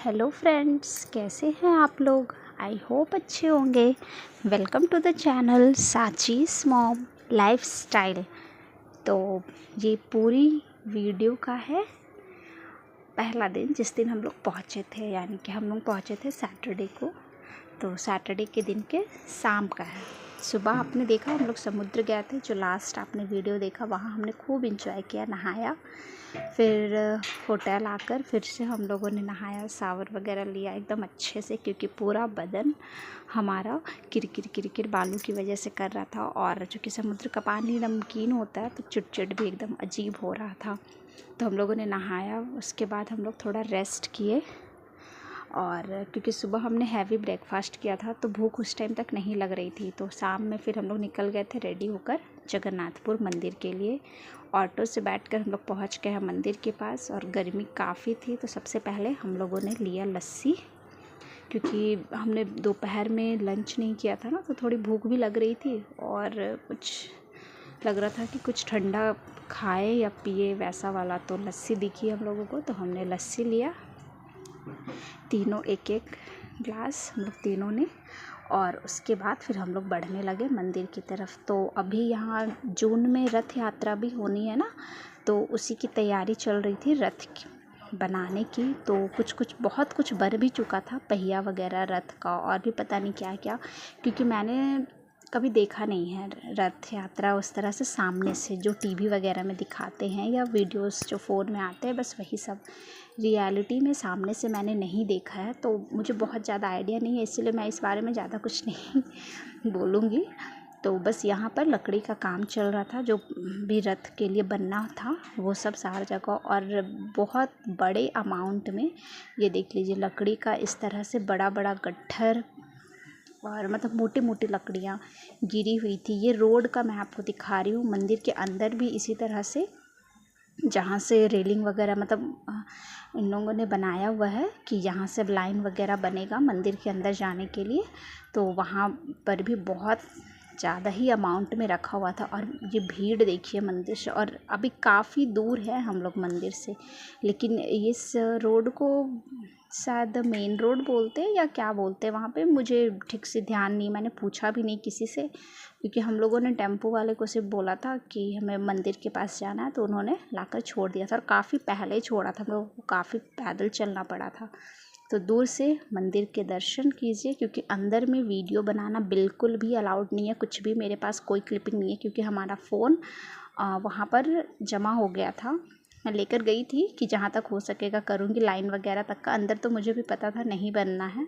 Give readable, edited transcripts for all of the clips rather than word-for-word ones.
Hello friends, कैसे हैं आप लोग। आई होप अच्छे होंगे। Welcome to the channel Sachi's mom lifestyle. तो ये पूरी वीडियो का है पहला दिन, जिस दिन हम लोग पहुँचे थे, यानी कि हम लोग पहुँचे थे सैटरडे को। तो सैटरडे के दिन के शाम का है। सुबह आपने देखा हम लोग समुद्र गए थे, जो लास्ट आपने वीडियो देखा, वहाँ हमने खूब इंजॉय किया, नहाया। फिर होटल आकर फिर से हम लोगों ने नहाया, शावर वगैरह लिया एकदम अच्छे से, क्योंकि पूरा बदन हमारा किरकिर किरकिर बालू की वजह से कर रहा था। और चूँकि समुद्र का पानी नमकीन होता है तो चिटचिट भी एकदम अजीब हो रहा था। तो हम लोगों ने नहाया, उसके बाद हम लोग थोड़ा रेस्ट किए। और क्योंकि सुबह हमने हैवी ब्रेकफास्ट किया था तो भूख उस टाइम तक नहीं लग रही थी। तो शाम में फिर हम लोग निकल गए थे रेडी होकर जगन्नाथपुर मंदिर के लिए। ऑटो से बैठकर हम लोग पहुंच गए हैं मंदिर के पास, और गर्मी काफ़ी थी। तो सबसे पहले हम लोगों ने लिया लस्सी, क्योंकि हमने दोपहर में लंच नहीं किया था ना, तो थोड़ी भूख भी लग रही थी और कुछ लग रहा था कि कुछ ठंडा खाए या पिए वैसा वाला। तो लस्सी दिखी हम लोगों को, तो हमने लस्सी लिया, तीनों एक एक ग्लास हम लोग तीनों ने। और उसके बाद फिर हम लोग बढ़ने लगे मंदिर की तरफ। तो अभी यहाँ जून में रथ यात्रा भी होनी है ना, तो उसी की तैयारी चल रही थी रथ की बनाने की। तो कुछ बहुत कुछ बन भी चुका था, पहिया वगैरह रथ का, और भी पता नहीं क्या क्या, क्योंकि मैंने कभी देखा नहीं है रथ यात्रा उस तरह से सामने से, जो टीवी वगैरह में दिखाते हैं या वीडियोस जो फ़ोन में आते हैं, बस वही सब। रियलिटी में सामने से मैंने नहीं देखा है, तो मुझे बहुत ज़्यादा आइडिया नहीं है, इसलिए मैं इस बारे में ज़्यादा कुछ नहीं बोलूँगी। तो बस यहाँ पर लकड़ी का काम चल रहा था, जो भी रथ के लिए बनना था वो सब सारी जगह, और बहुत बड़े अमाउंट में। ये देख लीजिए, लकड़ी का इस तरह से बड़ा बड़ा गट्ठर, और मतलब मोटी मोटी लकड़ियाँ गिरी हुई थी। ये रोड का मैं आपको दिखा रही हूँ। मंदिर के अंदर भी इसी तरह से, जहाँ से रेलिंग वगैरह मतलब इन लोगों ने बनाया हुआ है कि यहाँ से लाइन वगैरह बनेगा मंदिर के अंदर जाने के लिए, तो वहाँ पर भी बहुत ज़्यादा ही अमाउंट में रखा हुआ था। और ये भीड़ देखिए मंदिर से, और अभी काफ़ी दूर है हम लोग मंदिर से, लेकिन इस रोड को शायद मेन रोड बोलते हैं या क्या बोलते हैं वहाँ पे, मुझे ठीक से ध्यान नहीं, मैंने पूछा भी नहीं किसी से, क्योंकि हम लोगों ने टेम्पो वाले को सिर्फ बोला था कि हमें मंदिर के पास जाना है, तो उन्होंने लाकर छोड़ दिया था। और काफ़ी पहले छोड़ा था, हम लोगों को काफ़ी पैदल चलना पड़ा था। तो दूर से मंदिर के दर्शन कीजिए, क्योंकि अंदर में वीडियो बनाना बिल्कुल भी अलाउड नहीं है, कुछ भी। मेरे पास कोई क्लिपिंग नहीं है, क्योंकि हमारा फ़ोन वहाँ पर जमा हो गया था। मैं लेकर गई थी कि जहाँ तक हो सकेगा करूँगी, लाइन वगैरह तक का। अंदर तो मुझे भी पता था नहीं बनना है,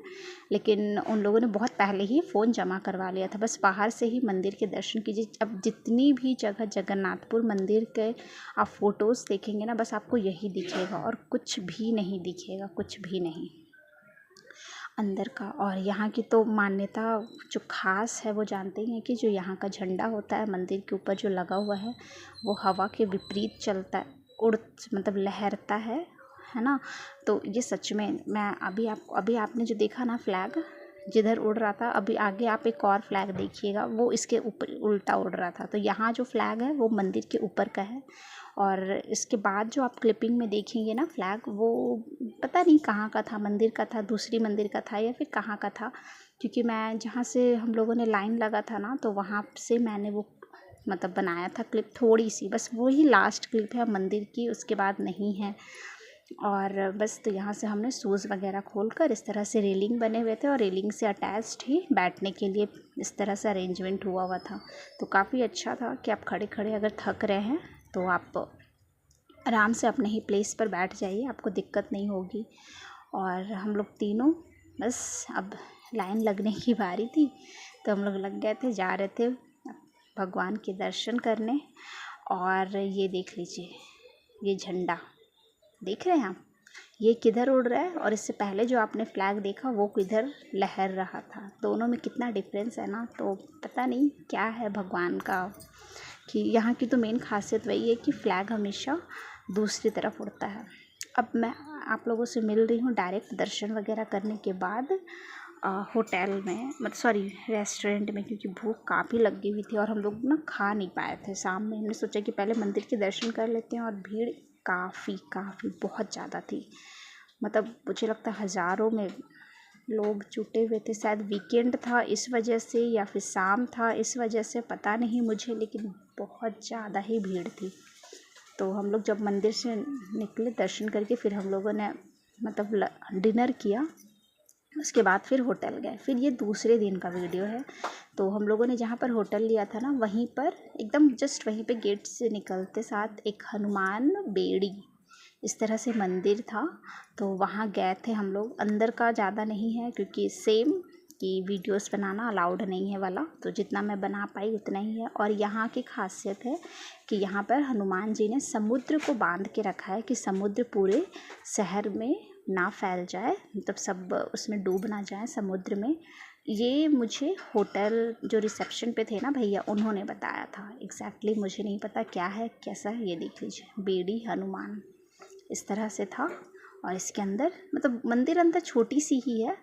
लेकिन उन लोगों ने बहुत पहले ही फ़ोन जमा करवा लिया था। बस बाहर से ही मंदिर के दर्शन कीजिए। अब जितनी भी जगह जगन्नाथपुर मंदिर के आप फ़ोटोज़ देखेंगे ना, बस आपको यही दिखेगा और कुछ भी नहीं दिखेगा, कुछ भी नहीं अंदर का। और यहाँ की तो मान्यता जो ख़ास है, वो जानते ही हैं कि जो यहाँ का झंडा होता है मंदिर के ऊपर जो लगा हुआ है, वो हवा के विपरीत चलता है, मतलब लहरता है ना। तो ये सच में, मैं अभी आपने जो देखा ना फ्लैग जिधर उड़ रहा था, अभी आगे आप एक और फ्लैग देखिएगा, वो इसके ऊपर उल्टा उड़ रहा था। तो यहाँ जो फ्लैग है वो मंदिर के ऊपर का है। और इसके बाद जो आप क्लिपिंग में देखेंगे ना फ्लैग, वो पता नहीं कहाँ का था, मंदिर का था, दूसरी मंदिर का था, या फिर कहाँ का था। क्योंकि मैं जहाँ से हम लोगों ने लाइन लगा था ना, तो वहाँ से मैंने वो मतलब बनाया था क्लिप थोड़ी सी, बस वही लास्ट क्लिप है मंदिर की, उसके बाद नहीं है। और बस तो यहाँ से हमने शूज़ वगैरह खोलकर, इस तरह से रेलिंग बने हुए थे और रेलिंग से अटैच्ड ही बैठने के लिए इस तरह से अरेंजमेंट हुआ था। तो काफ़ी अच्छा था कि आप खड़े खड़े अगर थक रहे हैं तो आप आराम से अपने ही प्लेस पर बैठ जाइए, आपको दिक्कत नहीं होगी। और हम लोग तीनों बस अब लाइन लगने की बारी थी, तो हम लोग लग गए थे, जा रहे थे भगवान के दर्शन करने। और ये देख लीजिए, ये झंडा देख रहे हैं आप, ये किधर उड़ रहा है, और इससे पहले जो आपने फ्लैग देखा वो किधर लहर रहा था। दोनों में कितना डिफरेंस है ना। तो पता नहीं क्या है भगवान का, कि यहाँ की तो मेन खासियत वही है कि फ्लैग हमेशा दूसरी तरफ उड़ता है। अब मैं आप लोगों से मिल रही हूँ डायरेक्ट दर्शन वगैरह करने के बाद होटल में, मतलब सॉरी रेस्टोरेंट में, क्योंकि भूख काफ़ी लगी हुई थी और हम लोग ना खा नहीं पाए थे शाम में। हमने सोचा कि पहले मंदिर के दर्शन कर लेते हैं, और भीड़ काफ़ी बहुत ज़्यादा थी। मतलब मुझे लगता है हज़ारों में लोग जुटे हुए थे। शायद वीकेंड था इस वजह से या फिर शाम था इस वजह से, पता नहीं मुझे, लेकिन बहुत ज़्यादा ही भीड़ थी। तो हम लोग जब मंदिर से निकले दर्शन करके, फिर हम लोगों ने मतलब डिनर किया, उसके बाद फिर होटल गए। फिर ये दूसरे दिन का वीडियो है। तो हम लोगों ने जहाँ पर होटल लिया था ना, वहीं पर एकदम जस्ट वहीं पे गेट से निकलते साथ एक हनुमान बेड़ी इस तरह से मंदिर था। तो वहाँ गए थे हम लोग। अंदर का ज़्यादा नहीं है क्योंकि सेम कि वीडियोस बनाना अलाउड नहीं है वाला, तो जितना मैं बना पाई उतना ही है। और यहाँ की खासियत है कि यहाँ पर हनुमान जी ने समुद्र को बांध के रखा है कि समुद्र पूरे शहर में ना फैल जाए, मतलब सब उसमें डूब ना जाए समुद्र में। ये मुझे होटल जो रिसेप्शन पे थे ना भैया, उन्होंने बताया था। एग्जैक्टली मुझे नहीं पता क्या है कैसा है। ये देख लीजिए, बेड़ी हनुमान इस तरह से था। और इसके अंदर मतलब मंदिर अंदर छोटी सी ही है,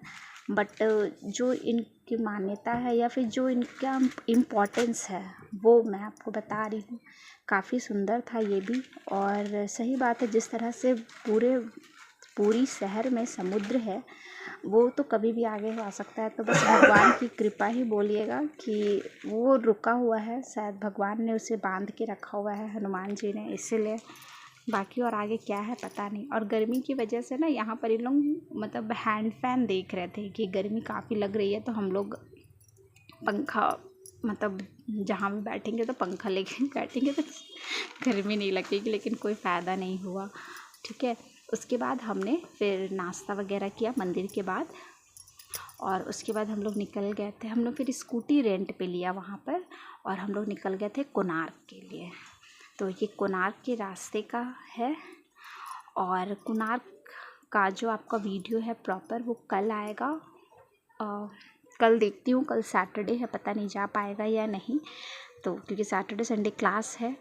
बट जो इनकी मान्यता है या फिर जो इनका इम्पोर्टेंस है वो मैं आपको बता रही हूँ। काफ़ी सुंदर था ये भी। और सही बात है, जिस तरह से पूरी शहर में समुद्र है, वो तो कभी भी आगे आ सकता है। तो बस भगवान की कृपा ही बोलिएगा कि वो रुका हुआ है, शायद भगवान ने उसे बांध के रखा हुआ है हनुमान जी ने, इसीलिए। बाकी और आगे क्या है पता नहीं। और गर्मी की वजह से ना यहाँ पर इन लोग मतलब हैंड फैन देख रहे थे कि गर्मी काफ़ी लग रही है, तो हम लोग पंखा मतलब जहाँ भी बैठेंगे तो पंखा लेके बैठेंगे तो गर्मी नहीं लगेगी, लेकिन कोई फ़ायदा नहीं हुआ। ठीक है, उसके बाद हमने फिर नाश्ता वगैरह किया मंदिर के बाद, और उसके बाद हम लोग निकल गए थे। हम लोग फिर स्कूटी रेंट पे लिया वहाँ पर, और हम लोग निकल गए थे कोणार्क के लिए। तो ये कोणार्क के रास्ते का है। और कोणार्क का जो आपका वीडियो है प्रॉपर, वो कल आएगा। कल देखती हूँ, कल सैटरडे है, पता नहीं जा पाएगा या नहीं। तो क्योंकि सैटरडे संडे क्लास है,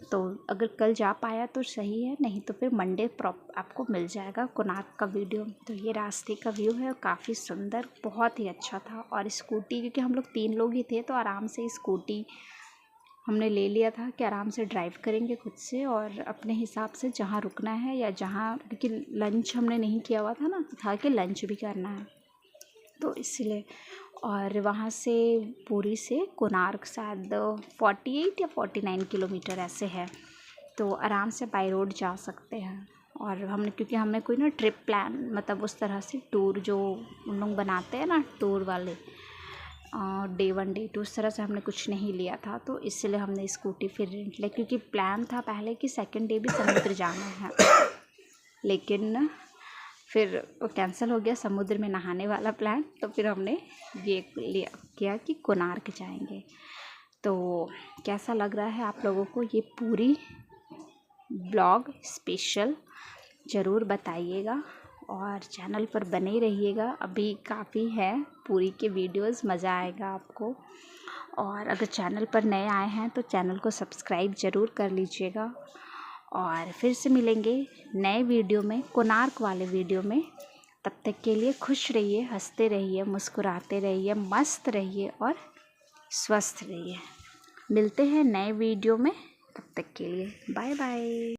तो अगर कल जा पाया तो सही है, नहीं तो फिर मंडे आपको मिल जाएगा कोणार्क का वीडियो। तो ये रास्ते का व्यू है, काफ़ी सुंदर, बहुत ही अच्छा था। और स्कूटी, क्योंकि हम लोग 3 लोग ही थे, तो आराम से स्कूटी हमने ले लिया था कि आराम से ड्राइव करेंगे खुद से, और अपने हिसाब से जहाँ रुकना है या जहाँ, क्योंकि लंच हमने नहीं किया हुआ था ना, तो था कि लंच भी करना है, तो इसलिए। और वहाँ से पुरी से कोणार्क शायद 48 या 49 किलोमीटर ऐसे है, तो आराम से बाई रोड जा सकते हैं। और हमने, क्योंकि हमने कोई ना ट्रिप प्लान, मतलब उस तरह से टूर जो उन लोग बनाते हैं ना टूर वाले, डे 1 डे 2 उस तरह से हमने कुछ नहीं लिया था, तो इसलिए हमने स्कूटी फिर रेंट लिया। क्योंकि प्लान था पहले कि सेकंड डे भी समुद्र जाना है, लेकिन फिर वो कैंसिल हो गया समुद्र में नहाने वाला प्लान। तो फिर हमने ये किया कि कोणार्क जाएंगे। तो कैसा लग रहा है आप लोगों को ये पूरी ब्लॉग स्पेशल, ज़रूर बताइएगा, और चैनल पर बने रहिएगा। अभी काफ़ी है पूरी के वीडियोस, मज़ा आएगा आपको। और अगर चैनल पर नए आए हैं तो चैनल को सब्सक्राइब ज़रूर कर लीजिएगा। और फिर से मिलेंगे नए वीडियो में, कोणार्क वाले वीडियो में। तब तक के लिए खुश रहिए, हंसते रहिए, मुस्कुराते रहिए, मस्त रहिए और स्वस्थ रहिए। मिलते हैं नए वीडियो में, तब तक के लिए बाय बाय।